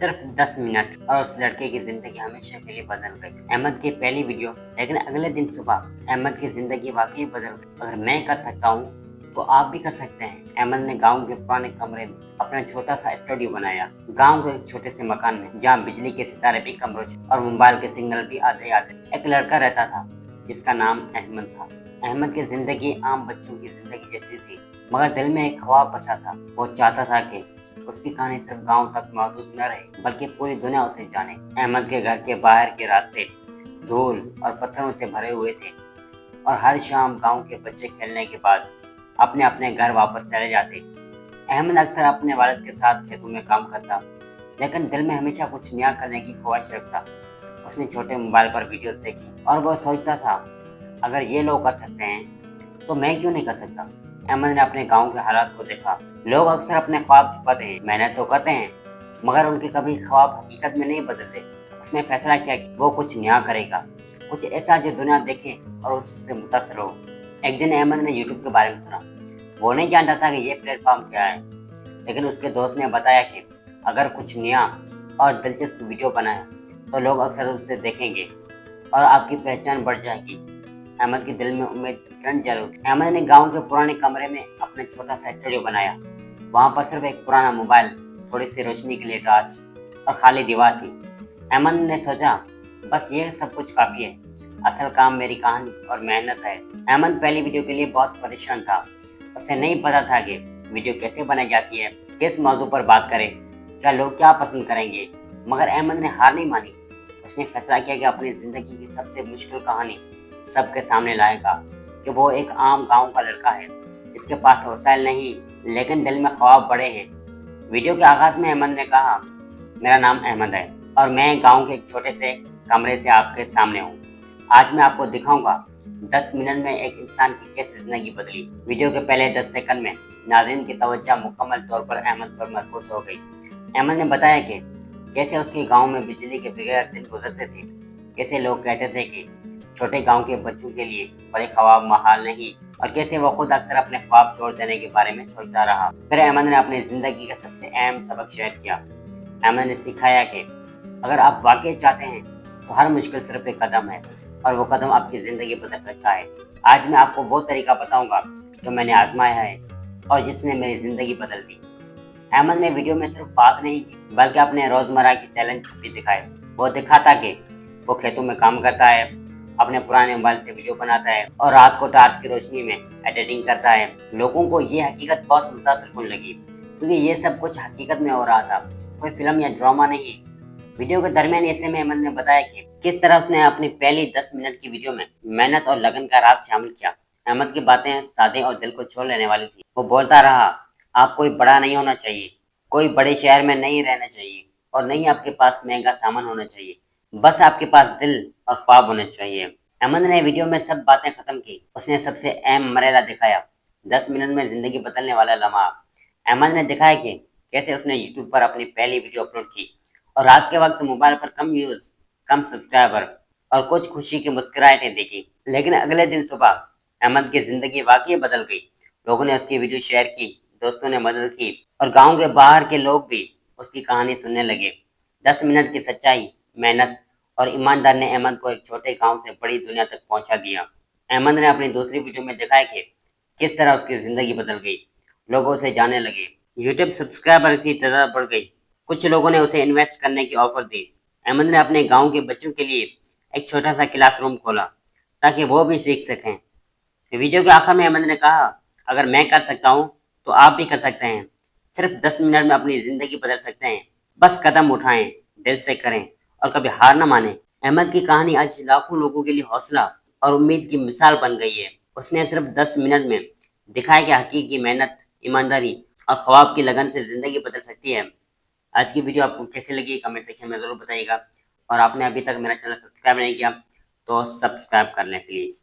सिर्फ 10 मिनट और उस लड़के की जिंदगी हमेशा के लिए बदल गई। अहमद की पहली वीडियो, लेकिन अगले दिन सुबह अहमद की जिंदगी वाकई बदल गई। अगर मैं कर सकता हूँ तो आप भी कर सकते हैं। अहमद ने गांव के पुराने कमरे में अपना छोटा सा स्टूडियो बनाया। गांव के एक छोटे से मकान में, जहाँ बिजली के सितारे भी कम रोशनी और मोबाइल के सिग्नल भी आते आते, एक लड़का रहता था जिसका नाम अहमद था। अहमद की जिंदगी आम बच्चों की जिंदगी जैसी थी, मगर दिल में एक ख्वाब बसा था। वो चाहता था कि उसकी कहानी सिर्फ गांव तक महदूद न रहे, बल्कि पूरी दुनिया उसे जाने। अहमद के घर के बाहर के रास्ते धूल और पत्थरों से भरे हुए थे, और हर शाम गांव के बच्चे खेलने के बाद अपने अपने घर वापस चले जाते। अहमद अक्सर अपने वालिद के साथ खेतों में काम करता, लेकिन दिल में हमेशा कुछ नया करने की ख्वाहिश रखता। उसने छोटे मोबाइल पर वीडियोस देखी और वो सोचता था, अगर ये लोग कर सकते हैं तो मैं क्यों नहीं कर सकता। अहमद ने अपने गांव के हालात को देखा। लोग अक्सर अपने ख्वाब छुपाते हैं, मेहनत तो करते हैं, मगर उनके कभी ख्वाब हकीकत में नहीं बदलते। उसने फैसला किया कि वो कुछ नया करेगा, कुछ ऐसा जो दुनिया देखे और उससे मुतासर हो। एक दिन अहमद ने यूट्यूब के बारे में सुना। वो नहीं जानता था कि ये प्लेटफॉर्म क्या है, लेकिन उसके दोस्त ने बताया कि अगर कुछ नया और दिलचस्प वीडियो बनाए तो लोग अक्सर उसे देखेंगे और आपकी पहचान बढ़ जाएगी। अहमद के दिल में उम्मीद की किरण जल उठी। अहमद ने गांव के पुराने कमरे में अपना छोटा सा स्टूडियो बनाया। वहां पर सिर्फ एक पुराना मोबाइल, थोड़ी सी रोशनी के लिए टॉर्च और खाली दीवार थी। अहमद ने सोचा, बस ये सब कुछ काफी है, असल काम मेरी कहानी और मेहनत है। अहमद पहली वीडियो के लिए बहुत परेशान था। उसे नहीं पता था कि वीडियो कैसे बनाई जाती है, किस मौजू पर बात करें, क्या लोग क्या पसंद करेंगे। मगर अहमद ने हार नहीं मानी। उसने फैसला किया कि अपनी जिंदगी की सबसे मुश्किल कहानी सबके सामने लाएगा, कि वो एक आम गांव का लड़का है, इसके पास वसाइल नहीं, लेकिन दिल में ख्वाब बड़े हैं। वीडियो के आगाज में अहमद ने कहा, मेरा नाम अहमद है और मैं गांव के एक छोटे से कमरे से आपके सामने हूँ। आज मैं आपको दिखाऊंगा 10 मिनट में एक इंसान की कैसे जिंदगी बदली। वीडियो के पहले 10 सेकंड में नाज़रीन की तवज्जो मुकम्मल तौर पर अहमद पर मरकूज हो गई। अहमद ने बताया कि कैसे उसके गांव में बिजली के बगैर दिन गुजरते थे, कैसे लोग कहते थे कि छोटे गांव के बच्चों के लिए बड़े ख्वाब महाल नहीं, और कैसे वो खुद अक्सर अपने ख्वाब छोड़ देने के बारे में सोचता रहा। फिर अहमद ने अपनी जिंदगी का सबसे अहम सबक शेयर किया। अहमद ने सिखाया कि अगर आप वाकई चाहते हैं तो हर मुश्किल सिर्फ एक कदम है, और वो कदम आपकी जिंदगी बदल सकता है। आज मैं आपको वो तरीका बताऊंगा जो मैंने आजमाया है और जिसने मेरी जिंदगी बदल दी। अहमद ने वीडियो में सिर्फ बात नहीं की, बल्कि अपने रोजमर्रा के चैलेंज भी दिखाए। वो दिखाता कि वो खेतों में काम करता है, अपने पुराने मोबाइल से वीडियो बनाता है और रात को टॉर्च की रोशनी में एडिटिंग करता है। लोगों को ये हकीकत बहुत मुतासिर लगी, क्योंकि ये सब कुछ हकीकत में हो रहा था, कोई फिल्म या ड्रामा नहीं। वीडियो के दरमियान ऐसे में अहमद ने बताया कि किस तरह उसने अपनी पहली 10 मिनट की वीडियो में मेहनत और लगन का राज शामिल किया। अहमद की बातें सादे और दिल को छू लेने वाली थी। वो बोलता रहा, आप कोई बड़ा नहीं होना चाहिए, कोई बड़े शहर में नहीं रहना चाहिए, और नहीं आपके पास महंगा सामान होना चाहिए, बस आपके पास दिल और ख्वाब होने चाहिए। अहमद ने वीडियो में सब बातें खत्म की। उसने सबसे अहम मरेला दिखाया, 10 मिनट में जिंदगी बदलने वाला लम्हा। अहमद ने दिखाया कि कैसे उसने यूट्यूब पर अपनी पहली वीडियो अपलोड की, और रात के वक्त मोबाइल पर कम व्यूज, कम सब्सक्राइबर और कुछ खुशी की मुस्कुराहटें देखी। लेकिन अगले दिन सुबह अहमद की जिंदगी वाकई बदल गई। लोगों ने उसकी वीडियो शेयर की, दोस्तों ने मदद की, और गांव के बाहर के लोग भी उसकी कहानी सुनने लगे। 10 मिनट की सच्चाई, मेहनत और ईमानदार ने अहमद को एक छोटे गांव से बड़ी दुनिया तक पहुंचा दिया। अहमद ने अपनी दूसरी वीडियो में दिखाया कि किस तरह उसकी जिंदगी बदल गई। लोगों से जानने लगे, यूट्यूब सब्सक्राइबर की तादाद बढ़ गई, कुछ लोगों ने उसे इन्वेस्ट करने की ऑफर दी। अहमद ने अपने गांव के बच्चों के लिए एक छोटा सा क्लासरूम खोला, ताकि वो भी सीख सकें। वीडियो के आखिर में अहमद ने कहा, अगर मैं कर सकता हूँ तो आप भी कर सकते हैं। सिर्फ 10 मिनट में अपनी जिंदगी बदल सकते हैं, बस कदम उठाएं, दिल से करें और कभी हार न माने। अहमद की कहानी आज लाखों लोगों के लिए हौसला और उम्मीद की मिसाल बन गई है। उसने सिर्फ 10 मिनट में दिखाया कि हकीकी मेहनत, ईमानदारी और ख्वाब की लगन से जिंदगी बदल सकती है। आज की वीडियो आपको कैसी लगी कमेंट सेक्शन में जरूर बताइएगा, और आपने अभी तक मेरा चैनल सब्सक्राइब नहीं किया तो सब्सक्राइब कर लें प्लीज।